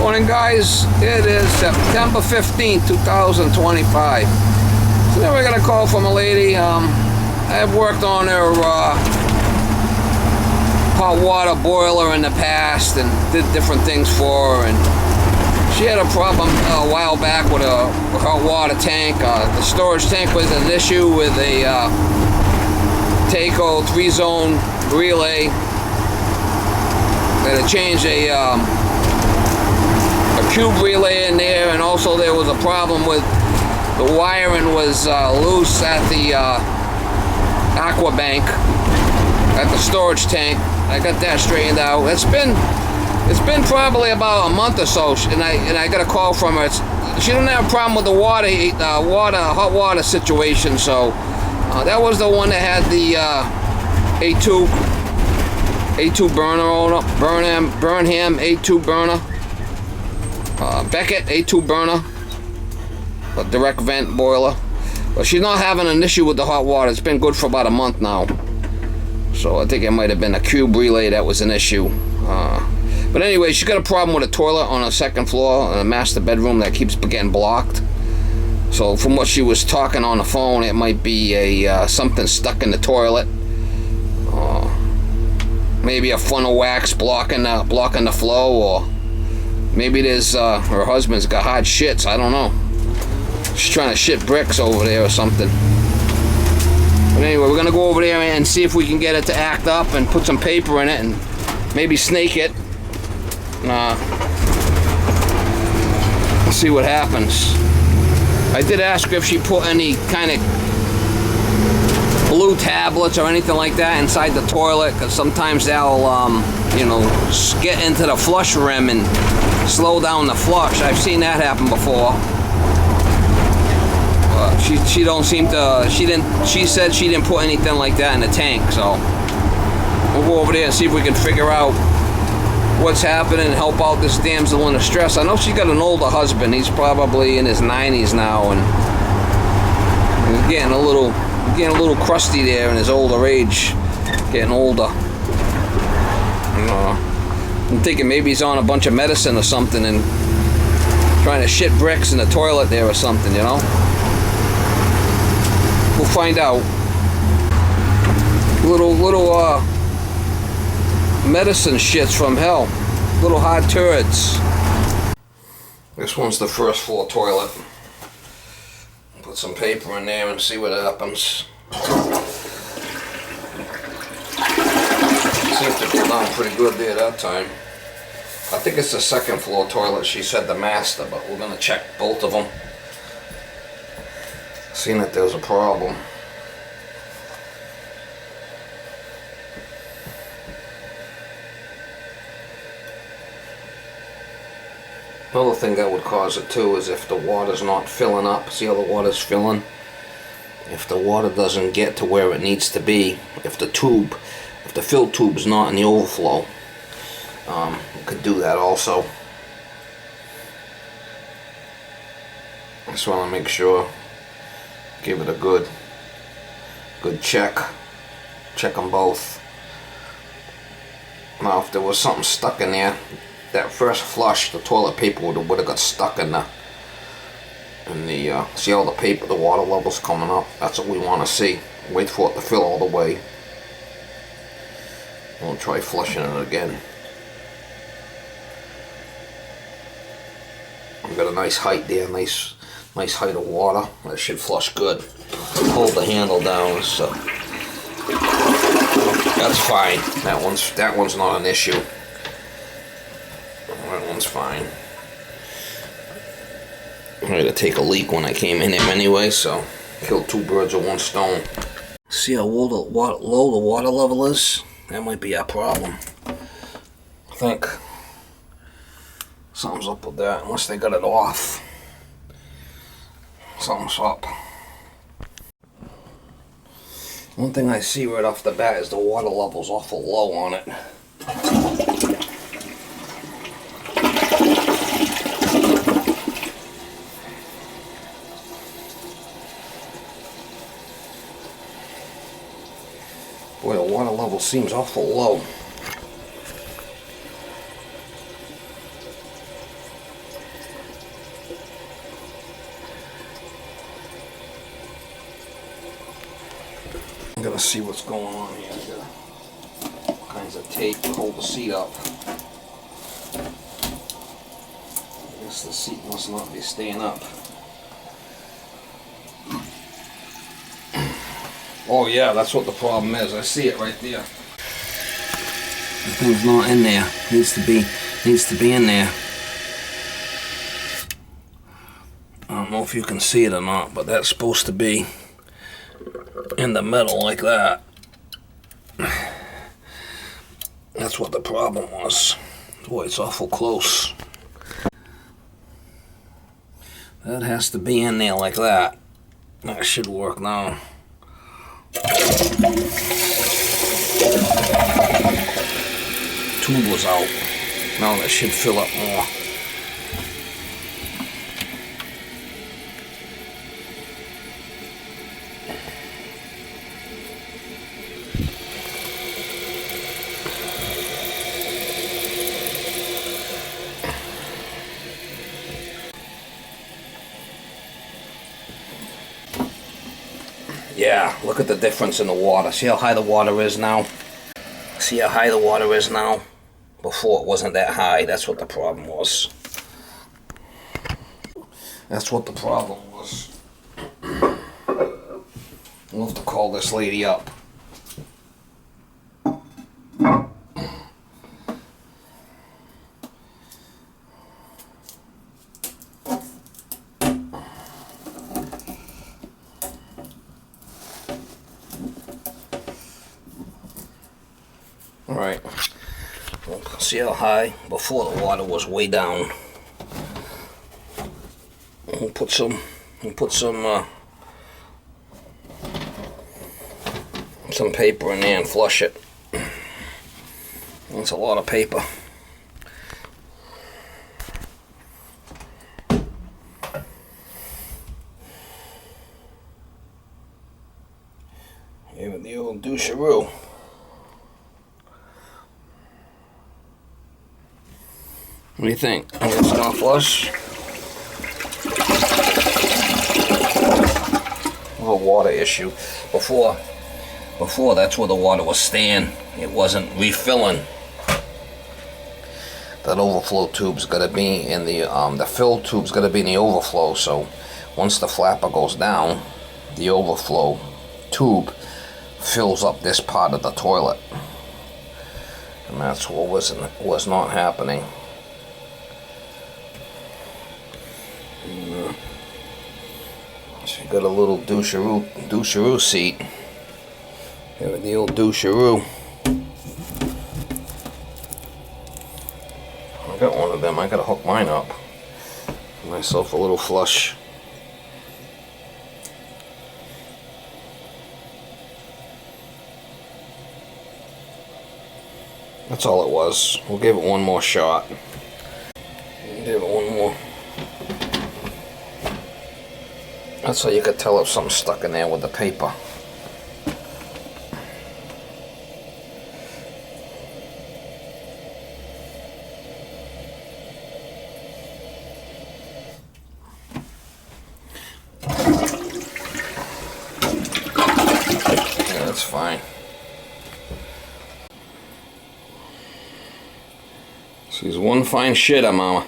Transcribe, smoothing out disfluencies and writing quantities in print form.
Morning, guys. It is September 15th, 2025. So then we got a call from a lady. I've worked on her hot water boiler in the past and did different things for her. And she had a problem a while back with a hot water tank. The storage tank was an issue with a Taco 3-zone relay. They had to change a cube relay in there, and also there was a problem with the wiring was loose at the aqua bank at the storage tank. I got that straightened out. It's been probably about a month or so, and I got a call from her. She didn't have a problem with the hot water situation. So that was the one that had the A2 burner on it, Burnham A2 burner. Beckett A2 burner, a direct vent boiler. But she's not having an issue with the hot water. It's been good for about a month now. So I think it might have been a cube relay that was an issue. But anyway, she's got a problem with a toilet on the second floor in a master bedroom that keeps getting blocked. So from what she was talking on the phone, it might be a something stuck in the toilet. Maybe a funnel wax blocking the flow, or maybe there's her husband's got hot shits. I don't know. She's trying to shit bricks over there or something. But anyway, we're gonna go over there and see if we can get it to act up and put some paper in it and maybe snake it. See what happens. I did ask her if she put any kind of blue tablets or anything like that inside the toilet, because sometimes they'll get into the flush rim and slow down the flush. I've seen that happen before. She don't seem to. She said she didn't put anything like that in the tank. So we'll go over there and see if we can figure out what's happening and help out this damsel in distress. I know she's got an older husband. He's probably in his 90s now, and he's getting a little crusty there in his older age, getting older. I'm thinking maybe he's on a bunch of medicine or something and trying to shit bricks in the toilet there or something, you know? We'll find out. Little medicine shits from hell. Little hot turds. This one's the first floor toilet. Put some paper in there and see what happens. Seems to go down pretty good there that time. I think it's the second floor toilet. She said the master, but we're gonna check both of them. Seeing that there's a problem. Another thing that would cause it too is if the water's not filling up. See how the water's filling? If the water doesn't get to where it needs to be, if the fill tube's not in the overflow, it could do that also. Just want to make sure, give it a good check them both. Now if there was something stuck in there, that first flush, the toilet paper would have got stuck in the see all the paper, the water levels coming up. That's what we want to see. Wait for it to fill all the way. We'll try flushing it again. We've got a nice height there, nice height of water. That should flush good. Hold the handle down, so that's fine. That one's not an issue. That one's fine. I had to take a leak when I came in here anyway, so killed two birds with one stone. See how low the water level is? That might be our problem. I think something's up with that, unless they got it off. Something's up. One thing I see right off the bat is the water level's awful low on it. Boy, the water level seems awful low. gotta see what's going on here. I got all kinds of tape to hold the seat up. I guess the seat must not be staying up. Oh yeah, that's what the problem is. I see it right there. The thing's not in there. Needs to be in there. I don't know if you can see it or not, but that's supposed to be in the middle like that. That's what the problem was. Boy, it's awful close. That has to be in there like that. That should work now. Tube was out. Now that should fill up more. Yeah, look at the difference in the water. See how high the water is now? See how high the water is now? Before it wasn't that high. That's what the problem was. That's what the problem was. We'll have to call this lady up. Alright, well, see how high? Before the water was way down. We'll put some paper in there and flush it. That's a lot of paper. Give it the old doucheroo. What do you think? It's not flush. A water issue. Before that's where the water was staying. It wasn't refilling. That overflow tube's got to be in the fill tube's got to be in the overflow. So once the flapper goes down, the overflow tube fills up this part of the toilet, and that's what was not happening. So you got a little doucheroo seat. Give it the old doucheroo. I got one of them. I gotta hook mine up. Give myself a little flush. That's all it was. We'll give it one more shot. Give it one more. That's how you could tell if something's stuck in there with the paper. Yeah, that's fine. She's one fine shitter, Mama.